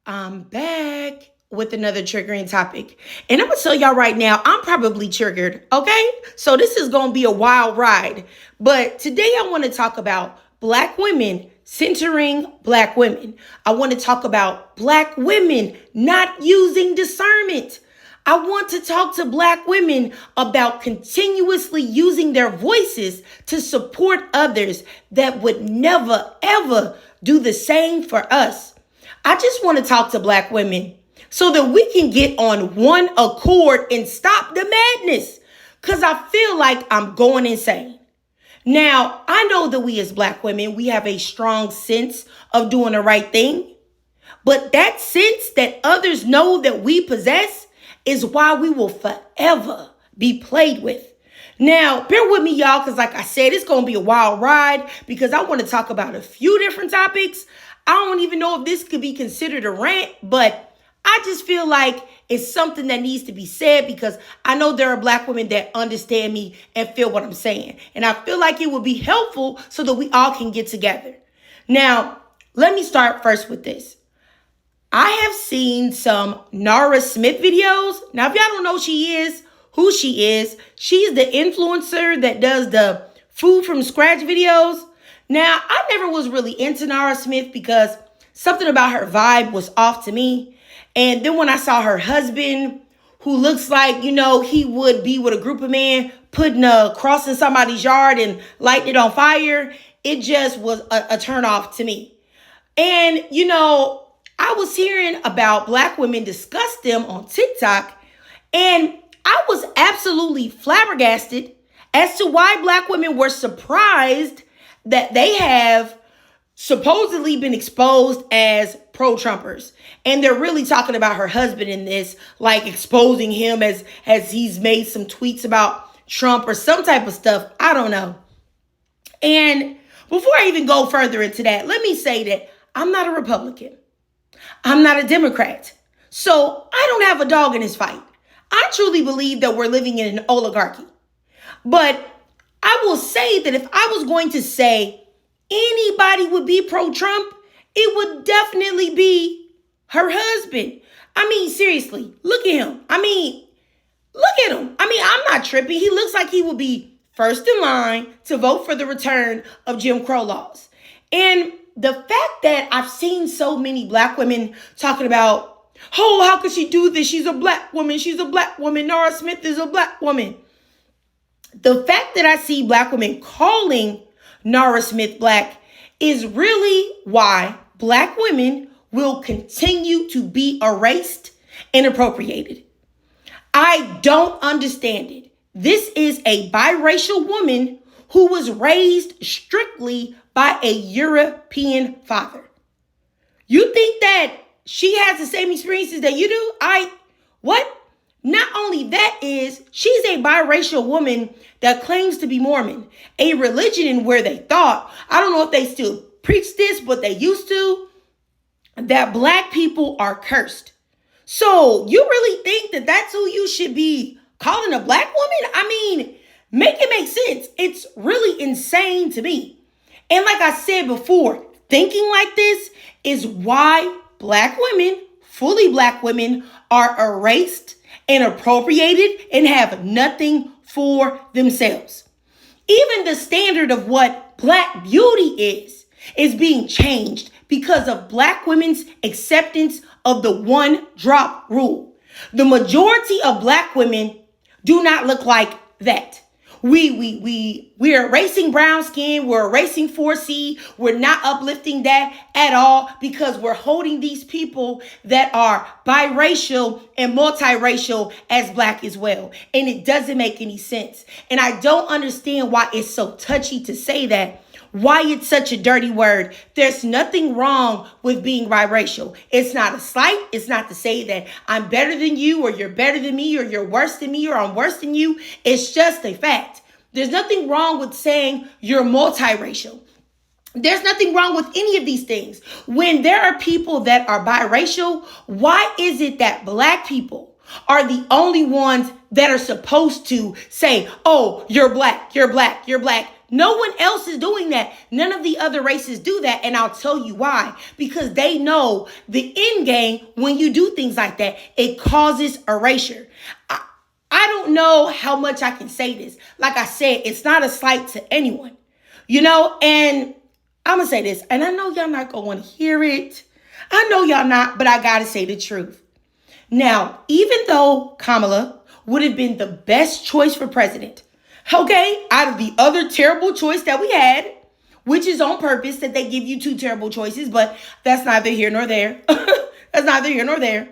I'm back with another triggering topic. And I'm going to tell y'all right now, I'm probably triggered, okay? So this is going to be a wild ride. But today I want to talk about Black women centering Black women. I want to talk about Black women not using discernment. I want to talk to Black women about continuously using their voices to support others that would never, ever do the same for us. I just want to talk to Black women so that we can get on one accord and stop the madness, because I feel like I'm going insane. Now, I know that we as Black women, we have a strong sense of doing the right thing, but that sense that others know that we possess is why we will forever be played with. Now, bear with me, y'all, because like I said, it's going to be a wild ride because I want to talk about a few different topics. I don't even know if this could be considered a rant, but I just feel like it's something that needs to be said because I know there are Black women that understand me and feel what I'm saying. And I feel like it would be helpful so that we all can get together. Now, let me start first with this. I have seen some Nara Smith videos. Now, if y'all don't know who she is, she's the influencer that does the food from scratch videos. Now, I never was really into Nara Smith because something about her vibe was off to me. And then when I saw her husband, who looks like, he would be with a group of men putting a cross in somebody's yard and lighting it on fire, it just was a turn off to me. And, I was hearing about Black women discuss them on TikTok, and I was absolutely flabbergasted as to why Black women were surprised that they have supposedly been exposed as pro-Trumpers. And they're really talking about her husband in this, like exposing him as he's made some tweets about Trump or some type of stuff. I don't know. And before I even go further into that, let me say that I'm not a Republican. I'm not a Democrat. So I don't have a dog in this fight. I truly believe that we're living in an oligarchy. But I will say that if I was going to say anybody would be pro-Trump, it would definitely be her husband. I mean, seriously, look at him. Look at him. I'm not tripping. He looks like he would be first in line to vote for the return of Jim Crow laws. And the fact that I've seen so many Black women talking about, oh, how could she do this? She's a Black woman. She's a Black woman. Nara Smith is a Black woman. The fact that I see Black women calling Nara Smith Black is really why Black women will continue to be erased and appropriated. I don't understand it. This is a biracial woman who was raised strictly by a European father. You think that she has the same experiences that you do? What? Not only that is, she's a biracial woman that claims to be Mormon, a religion in where they thought, I don't know if they still preach this, but they used to, that Black people are cursed. So you really think that that's who you should be calling a Black woman? Make it make sense. It's really insane to me. And like I said before, thinking like this is why Black women, fully Black women, are erased and appropriated and have nothing for themselves. Even the standard of what Black beauty is being changed because of Black women's acceptance of the one drop rule. The majority of Black women do not look like that. We're erasing brown skin. We're erasing 4C. We're not uplifting that at all because we're holding these people that are biracial and multiracial as Black as well. And it doesn't make any sense. And I don't understand why it's so touchy to say that. Why it's such a dirty word. There's nothing wrong with being biracial. It's not a slight. It's not to say that I'm better than you or you're better than me or you're worse than me or I'm worse than you. It's just a fact. There's nothing wrong with saying you're multiracial. There's nothing wrong with any of these things. When there are people that are biracial, why is it that Black people are the only ones that are supposed to say, oh, you're Black, you're Black, you're Black? No one else is doing that. None of the other races do that. And I'll tell you why. Because they know the end game, when you do things like that, it causes erasure. I don't know how much I can say this. Like I said, it's not a slight to anyone, and I'm going to say this, and I know y'all not going to want to hear it. I know y'all not, but I got to say the truth. Now, even though Kamala would have been the best choice for president, okay, out of the other terrible choice that we had, which is on purpose that they give you two terrible choices, but that's neither here nor there. That's neither here nor there.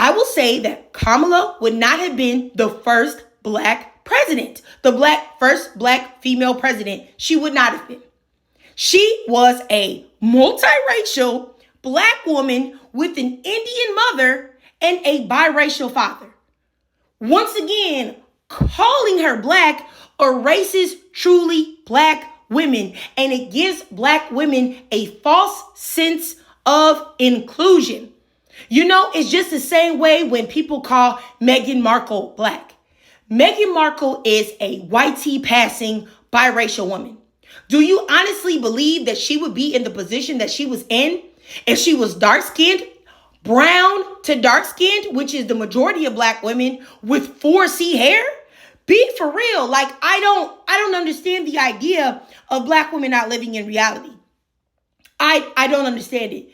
I will say that Kamala would not have been the first black president, first black female president. She would not have been. She was a multiracial black woman with an Indian mother and a biracial father. Once again, calling her black erases truly black women, and it gives black women a false sense of inclusion. It's just the same way when people call Meghan Markle black. Meghan Markle is a white tea passing biracial woman. Do you honestly believe that she would be in the position that she was in if she was dark-skinned, brown to dark-skinned, which is the majority of black women with 4C hair? Be for real. Like, I don't understand the idea of black women not living in reality. I don't understand it.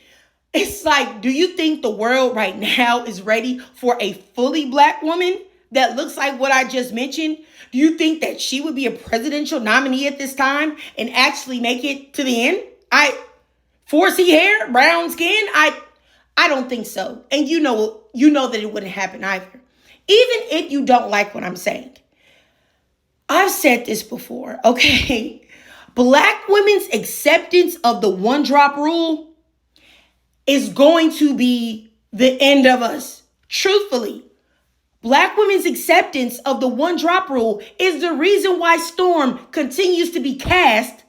It's like, do you think the world right now is ready for a fully black woman that looks like what I just mentioned? Do you think that she would be a presidential nominee at this time and actually make it to the end? 4C hair, brown skin? I don't think so. And you know that it wouldn't happen either. Even if you don't like what I'm saying. I've said this before, okay? Black women's acceptance of the one drop rule is going to be the end of us. Truthfully, black women's acceptance of the one drop rule is the reason why Storm continues to be cast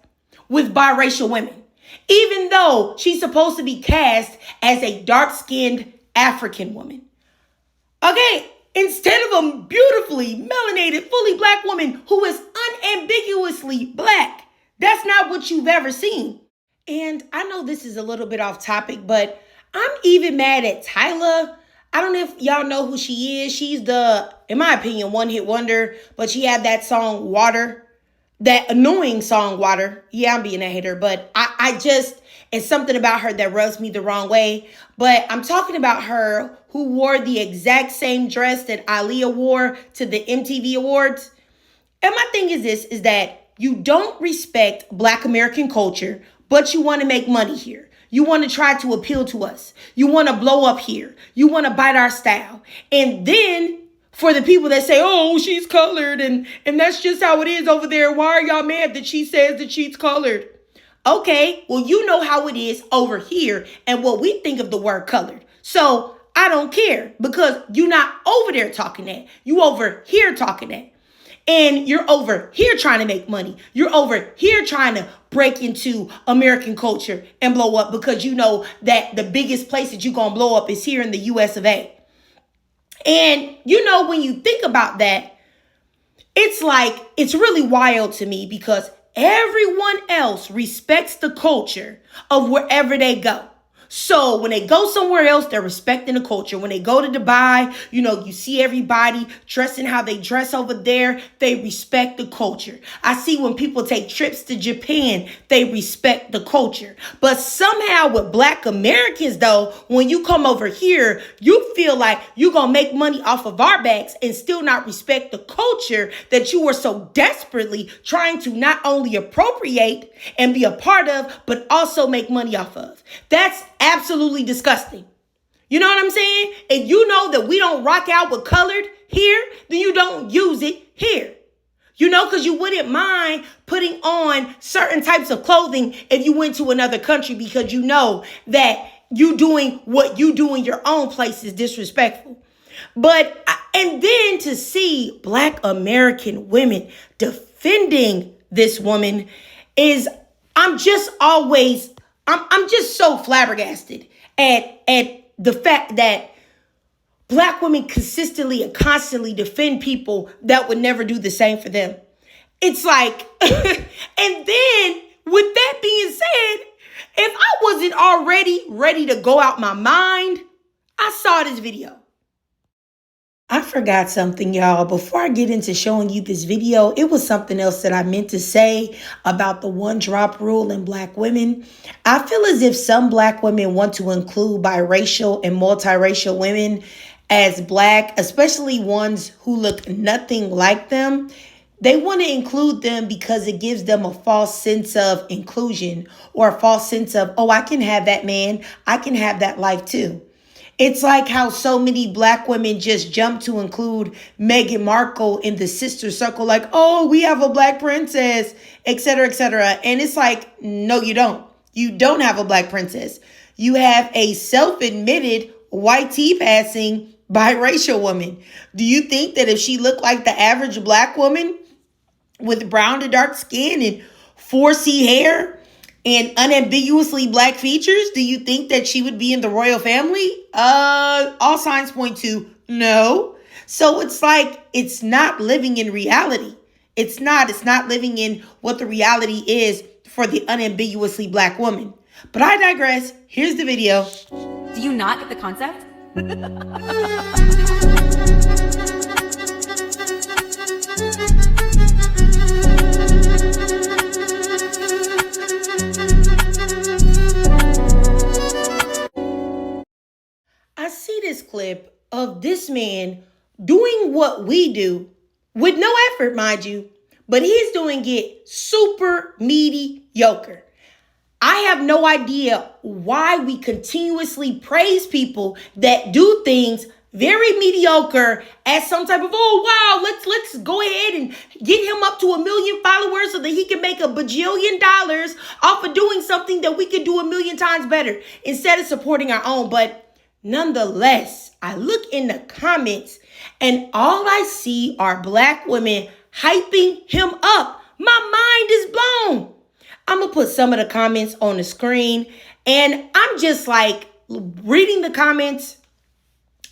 with biracial women, even though she's supposed to be cast as a dark-skinned African woman. Okay, instead of a beautifully melanated, fully black woman who is unambiguously black. That's not what you've ever seen. And I know this is a little bit off topic, but I'm even mad at Tyla. I don't know if y'all know who she is. She's the, in my opinion, one-hit wonder, but she had that song, Water, that annoying song, Water. Yeah, I'm being a hater, but I just, it's something about her that rubs me the wrong way. But I'm talking about her who wore the exact same dress that Aaliyah wore to the MTV Awards. And my thing is this, is that you don't respect Black American culture, but you want to make money here. You want to try to appeal to us. You want to blow up here. You want to bite our style. And then for the people that say, oh, she's colored and that's just how it is over there, why are y'all mad that she says that she's colored? Okay, well, you know how it is over here and what we think of the word colored. So I don't care because you're not over there talking that. You over here talking that. And you're over here trying to make money. You're over here trying to break into American culture and blow up because you know that the biggest place that you're going to blow up is here in the US of A. And, when you think about that, it's like, it's really wild to me because everyone else respects the culture of wherever they go. So when they go somewhere else, they're respecting the culture. When they go to Dubai, you see everybody dressing how they dress over there. They respect the culture. I see when people take trips to Japan, they respect the culture. But somehow with Black Americans, though, when you come over here, you feel like you're going to make money off of our backs and still not respect the culture that you were so desperately trying to not only appropriate and be a part of, but also make money off of. That's absolutely disgusting. You know what I'm saying? And you know that we don't rock out with colored here, then you don't use it here. Because you wouldn't mind putting on certain types of clothing if you went to another country because you know that you doing what you do in your own place is disrespectful. And then to see Black American women defending this woman I'm just so flabbergasted at the fact that Black women consistently and constantly defend people that would never do the same for them. It's like, and then with that being said, if I wasn't already ready to go out my mind, I saw this video. I forgot something, y'all. Before I get into showing you this video, it was something else that I meant to say about the one drop rule in Black women. I feel as if some Black women want to include biracial and multiracial women as Black, especially ones who look nothing like them. They want to include them because it gives them a false sense of inclusion or a false sense of, oh, I can have that man. I can have that life too. It's like how so many Black women just jump to include Meghan Markle in the sister circle, like, oh, we have a Black princess, et cetera, et cetera. And it's like, no, you don't. You don't have a Black princess. You have a self-admitted white tea passing biracial woman. Do you think that if she looked like the average Black woman with brown to dark skin and 4C hair and unambiguously Black features, do you think that she would be in the royal family? All signs point to no. So it's like, it's not living in reality. It's not living in what the reality is for the unambiguously Black woman. But I digress. Here's the video. Do you not get the concept? I see this clip of this man doing what we do with no effort, mind you, but he's doing it super mediocre. I have no idea why we continuously praise people that do things very mediocre as some type of, oh, wow, let's go ahead and get him up to 1 million followers so that he can make $1 bajillion off of doing something that we could do 1,000,000 times better instead of supporting our own. But nonetheless, I look in the comments and all I see are Black women hyping him up. My mind is blown. I'm going to put some of the comments on the screen, and I'm just like reading the comments.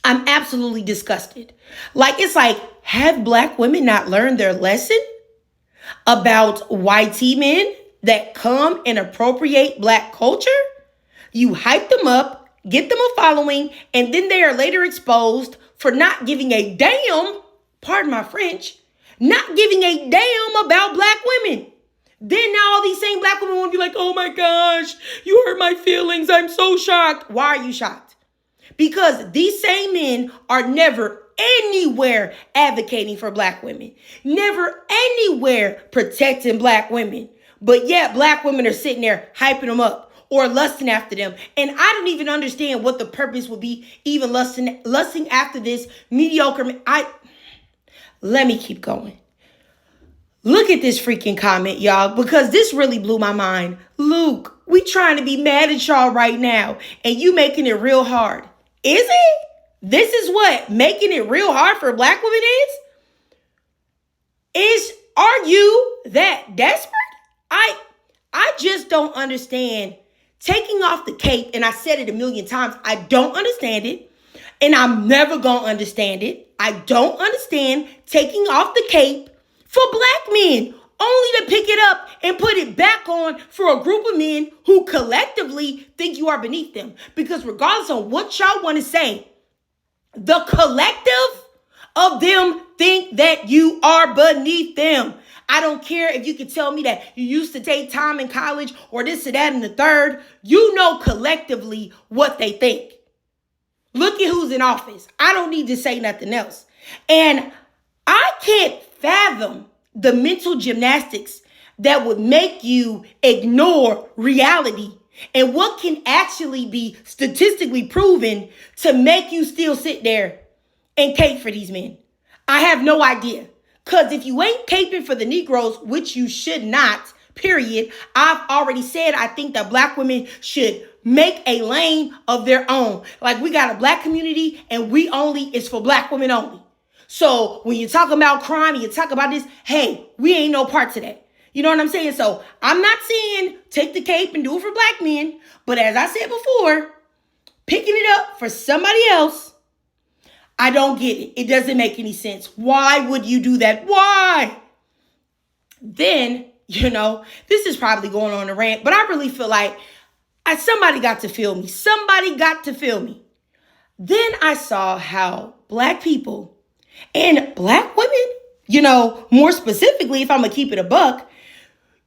I'm absolutely disgusted. Like, it's like, have Black women not learned their lesson about YT men that come and appropriate Black culture? You hype them up, get them a following, and then they are later exposed for not giving a damn, pardon my French, not giving a damn about Black women. Then now all these same Black women want to be like, oh my gosh, you hurt my feelings. I'm so shocked. Why are you shocked? Because these same men are never anywhere advocating for Black women, never anywhere protecting Black women. But yet Black women are sitting there hyping them up or lusting after them. And I don't even understand what the purpose would be even lusting after this mediocre. Let me keep going. Look at this freaking comment, y'all, because this really blew my mind. Luke, we trying to be mad at y'all right now, and you making it real hard. Is it? This is what making it real hard for Black women is? Are you that desperate? I just don't understand taking off the cape, and I said it 1,000,000 times. I don't understand it, and I'm never gonna understand it. I don't understand taking off the cape for Black men, only to pick it up and put it back on for a group of men who collectively think you are beneath them. Because regardless of what y'all want to say, the collective of them think that you are beneath them. I don't care if you can tell me that you used to take time in college or this or that and the third. You know collectively what they think. Look at who's in office. I don't need to say nothing else. And I can't fathom the mental gymnastics that would make you ignore reality and what can actually be statistically proven to make you still sit there and cape for these men. I have no idea. Because if you ain't caping for the Negroes, which you should not, period, I've already said I think that Black women should make a lane of their own. Like, we got a Black community and it's for Black women only. So when you talk about crime and you talk about this, hey, we ain't no part to that. You know what I'm saying? So I'm not saying take the cape and do it for Black men. But as I said before, picking it up for somebody else, I don't get it. It doesn't make any sense. Why would you do that? Why? Then, this is probably going on a rant, but I really feel like somebody got to feel me. Somebody got to feel me. Then I saw how Black people and Black women, more specifically, if I'm going to keep it a buck,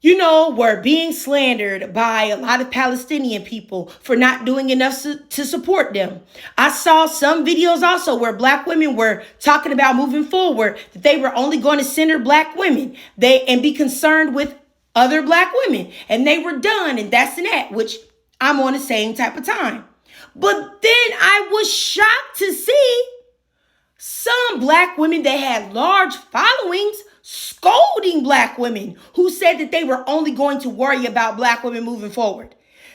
were being slandered by a lot of Palestinian people for not doing enough to support them. I saw some videos also where Black women were talking about moving forward, that they were only going to center Black women and be concerned with other Black women. And they were done, and that's an that, which I'm on the same type of time. But then I was shocked to see some Black women that had large followings scolding Black women who said that they were only going to worry about Black women moving forward,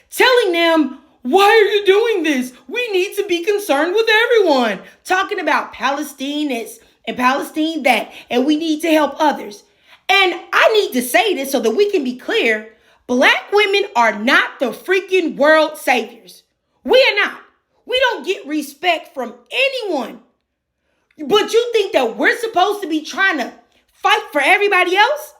telling them, why are you doing this? We need to be concerned with everyone. Talking about Palestine this and Palestine that, and we need to help others. And I need to say this so that we can be clear. Black women are not the freaking world saviors. We are not. We don't get respect from anyone. But you think that we're supposed to be trying to fight for everybody else?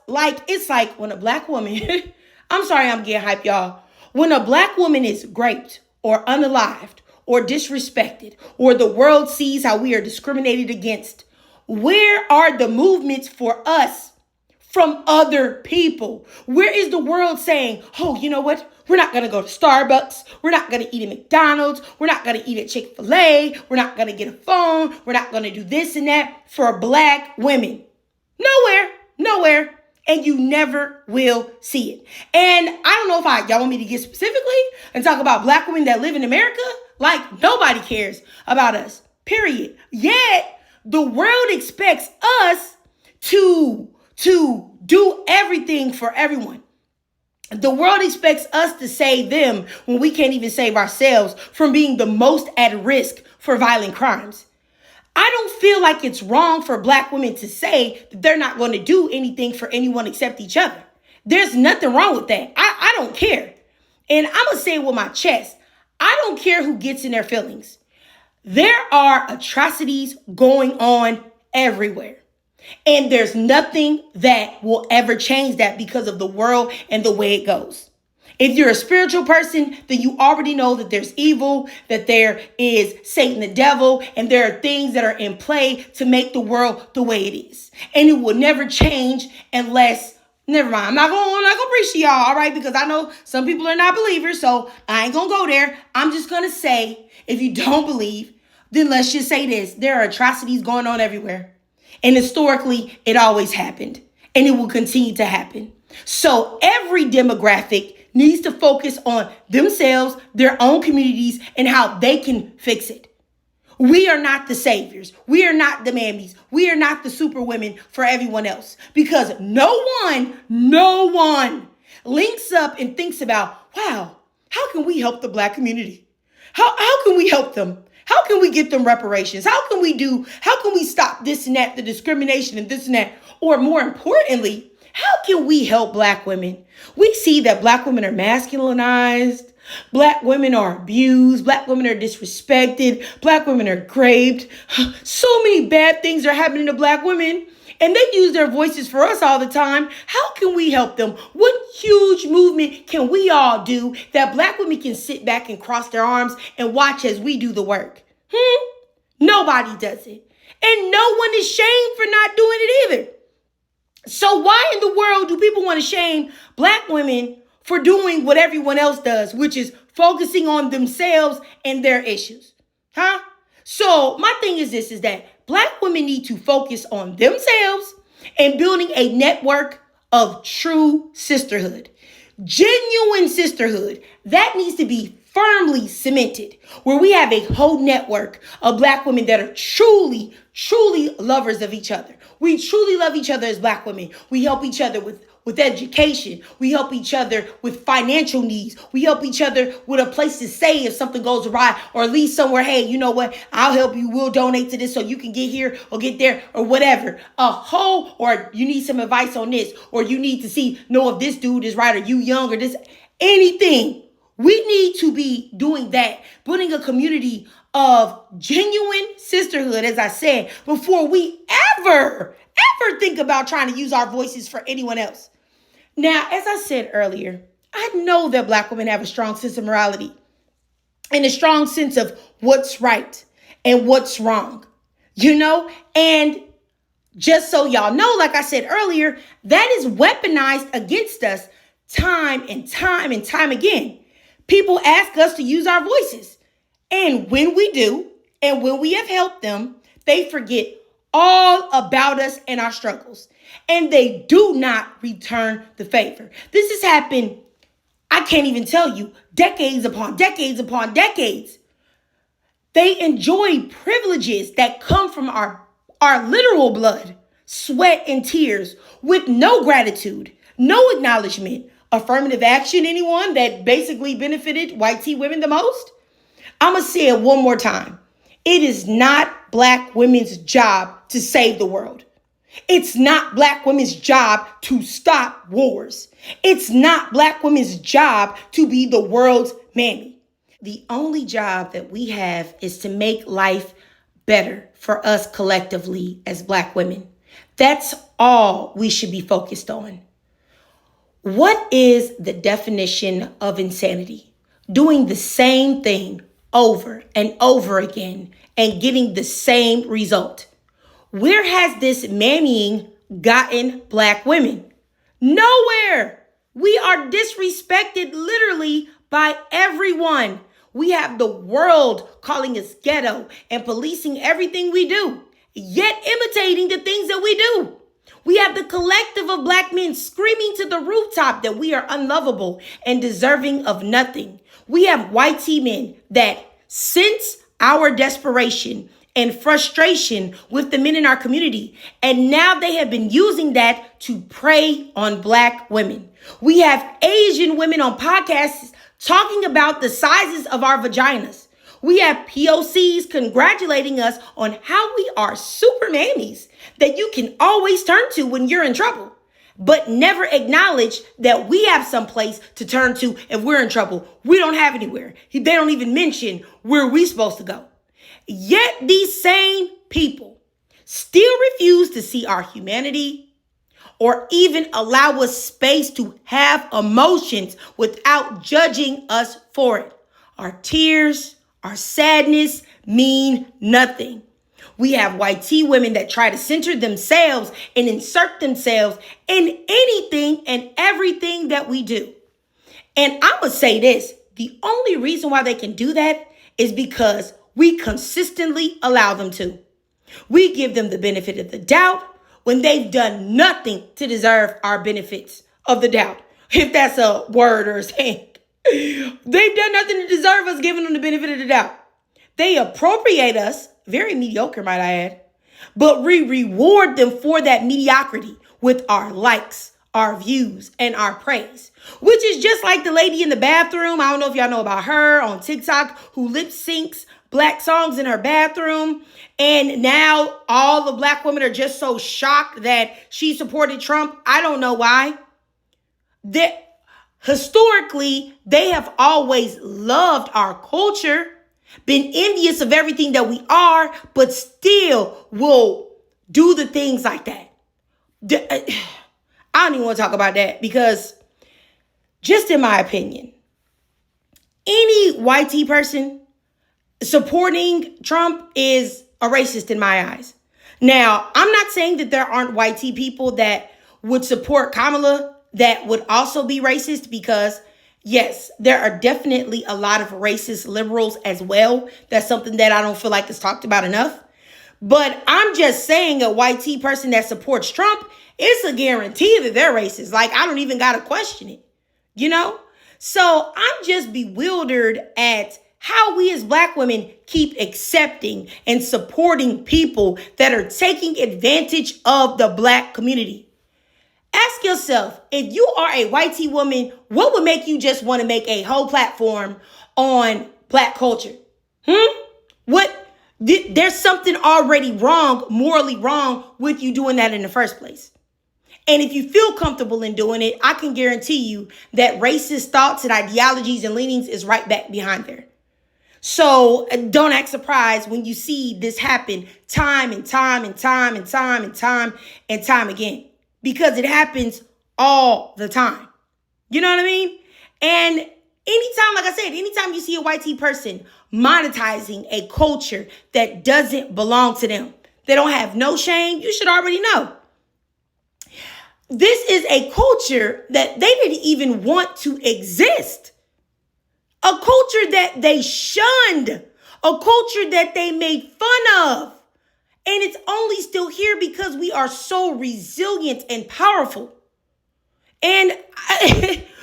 It's like when a Black woman, I'm sorry I'm getting hyped, y'all. When a Black woman is raped or unalived or disrespected, or the world sees how we are discriminated against, where are the movements for us from other people? Where is the world saying, oh, you know what? We're not going to go to Starbucks. We're not going to eat at McDonald's. We're not going to eat at Chick-fil-A. We're not going to get a phone. We're not going to do this and that for Black women. Nowhere. And you never will see it. And I don't know if y'all want me to get specifically and talk about Black women that live in America. Nobody cares about us, period. Yet the world expects us to do everything for everyone. The world expects us to save them when we can't even save ourselves from being the most at risk for violent crimes. I don't feel like it's wrong for Black women to say that they're not going to do anything for anyone except each other. There's nothing wrong with that. I don't care. And I'm going to say it with my chest. I don't care who gets in their feelings. There are atrocities going on everywhere. And there's nothing that will ever change that because of the world and the way it goes. If you're a spiritual person, then you already know that there's evil, that there is Satan, the devil, and there are things that are in play to make the world the way it is. And it will never change unless, never mind, I'm not gonna preach to y'all, all right? Because I know some people are not believers, so I ain't gonna go there. I'm just gonna say, if you don't believe, then let's just say this. There are atrocities going on everywhere. And historically, it always happened. And it will continue to happen. So every demographic needs to focus on themselves, their own communities, and how they can fix it. We are not the saviors. We are not the mammies. We are not the super women for everyone else. Because no one links up and thinks about, wow, how can we help the Black community? How can we help them? How can we get them reparations? How can we stop this and that, the discrimination and this and that? Or more importantly, how can we help Black women? We see that Black women are masculinized. Black women are abused. Black women are disrespected. Black women are raped. So many bad things are happening to Black women. And they use their voices for us all the time. How can we help them? What huge movement can we all do that Black women can sit back and cross their arms and watch as we do the work? Nobody does it. And no one is shamed for not doing it either. So why in the world do people want to shame Black women for doing what everyone else does, which is focusing on themselves and their issues? So my thing is this, is that Black women need to focus on themselves and building a network of true sisterhood, genuine sisterhood. That needs to be firmly cemented, where we have a whole network of Black women that are truly, truly lovers of each other. We truly love each other as Black women. We help each other with education. We help each other with financial needs. We help each other with a place to stay if something goes awry, or at least somewhere, hey, you know what? I'll help you. We'll donate to this so you can get here or get there or whatever. Or you need some advice on this, or you need to know if this dude is right, or you young, or this, anything. We need to be doing that, building a community of genuine sisterhood, as I said, before we ever think about trying to use our voices for anyone else. Now, as I said earlier, I know that Black women have a strong sense of morality and a strong sense of what's right and what's wrong, And just so y'all know, like I said earlier, that is weaponized against us time and time and time again. People ask us to use our voices. And when we do, and when we have helped them, they forget all about us and our struggles. And they do not return the favor. This has happened, I can't even tell you, decades upon decades upon decades. They enjoy privileges that come from our literal blood, sweat, and tears with no gratitude, no acknowledgement. Affirmative action, anyone that basically benefited white tea women the most? I'm going to say it one more time. It is not Black women's job to save the world. It's not Black women's job to stop wars. It's not Black women's job to be the world's mammy. The only job that we have is to make life better for us collectively as Black women. That's all we should be focused on. What is the definition of insanity? Doing the same thing over and over again and getting the same result. Where has this mammying gotten Black women? Nowhere. We are disrespected literally by everyone. We have the world calling us ghetto and policing everything we do, yet imitating the things that we do. We have the collective of Black men screaming to the rooftop that we are unlovable and deserving of nothing. We have white tea men that sense our desperation and frustration with the men in our community, and now they have been using that to prey on Black women. We have Asian women on podcasts talking about the sizes of our vaginas. We have POCs congratulating us on how we are super mammies that you can always turn to when you're in trouble, but never acknowledge that we have some place to turn to if we're in trouble. We don't have anywhere. They don't even mention where we're supposed to go. Yet these same people still refuse to see our humanity or even allow us space to have emotions without judging us for it. Our tears, our sadness mean nothing. We have white tea women that try to center themselves and insert themselves in anything and everything that we do. And I would say this, the only reason why they can do that is because we consistently allow them to. We give them the benefit of the doubt when they've done nothing to deserve our benefits of the doubt, if that's a word or a saying. They've done nothing to deserve us giving them the benefit of the doubt. They appropriate us, very mediocre, might I add, but we reward them for that mediocrity with our likes, our views, and our praise, which is just like the lady in the bathroom. I don't know if y'all know about her on TikTok who lip syncs Black songs in her bathroom. And now all the Black women are just so shocked that she supported Trump. I don't know why. Historically, they have always loved our culture, been envious of everything that we are, but still will do the things like that. I don't even want to talk about that because, just in my opinion, any white tea person supporting Trump is a racist in my eyes. Now, I'm not saying that there aren't white tea people that would support Kamala that would also be racist, because yes, there are definitely a lot of racist liberals as well. That's something that I don't feel like is talked about enough. But I'm just saying a white tea person that supports Trump, it's a guarantee that they're racist. Like, I don't even got to question it, So I'm just bewildered at how we as Black women keep accepting and supporting people that are taking advantage of the Black community. Ask yourself, if you are a white tea woman, what would make you just want to make a whole platform on Black culture? There's something already wrong, morally wrong with you doing that in the first place. And if you feel comfortable in doing it, I can guarantee you that racist thoughts and ideologies and leanings is right back behind there. So don't act surprised when you see this happen time and time and time and time and time and time again, because it happens all the time. You know what I mean? And anytime, like I said, anytime you see a white tea person monetizing a culture that doesn't belong to them, they don't have no shame, you should already know. This is a culture that they didn't even want to exist. A culture that they shunned. A culture that they made fun of. And it's only still here because we are so resilient and powerful. And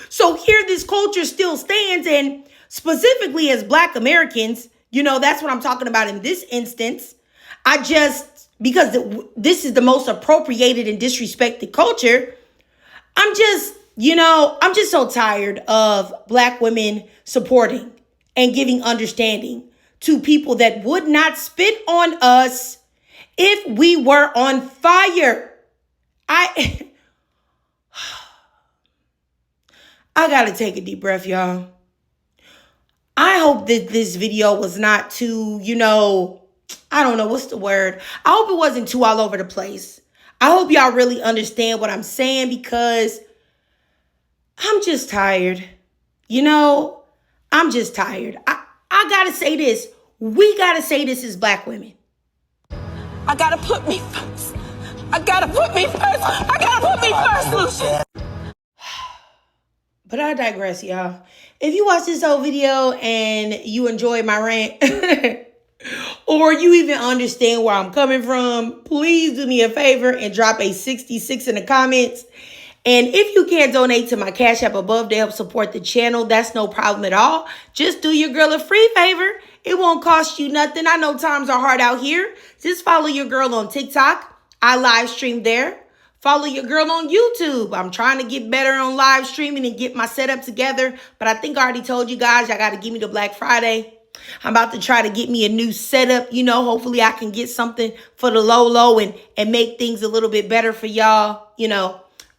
so here this culture still stands, and specifically as Black Americans, that's what I'm talking about in this instance. Because this is the most appropriated and disrespected culture, I'm just so tired of Black women supporting and giving understanding to people that would not spit on us if we were on fire. I gotta take a deep breath, y'all. I hope that this video was not too, I don't know, what's the word? I hope it wasn't too all over the place. I hope y'all really understand what I'm saying, because I'm just tired. I'm just tired. I gotta say this. We gotta say this as Black women. I gotta put me first. I gotta put me first. I gotta put me first, Lucian. But I digress, y'all. If you watch this whole video and you enjoy my rant, or you even understand where I'm coming from, please do me a favor and drop a 66 in the comments. And if you can't donate to my Cash App above to help support the channel, that's no problem at all. Just do your girl a free favor. It won't cost you nothing. I know times are hard out here. Just follow your girl on TikTok. I live stream there. Follow your girl on YouTube. I'm trying to get better on live streaming and get my setup together. But I think I already told you guys, I got to give me the Black Friday. I'm about to try to get me a new setup. Hopefully I can get something for the low and make things a little bit better for y'all,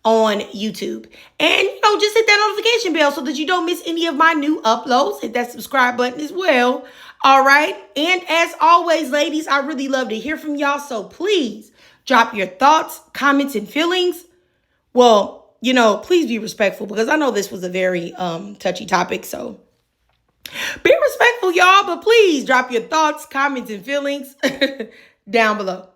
on YouTube. And, just hit that notification bell so that you don't miss any of my new uploads. Hit that subscribe button as well. All right. And as always, ladies, I really love to hear from y'all. So please drop your thoughts, comments, and feelings. Well, please be respectful, because I know this was a very touchy topic. So be respectful, y'all. But please drop your thoughts, comments, and feelings down below.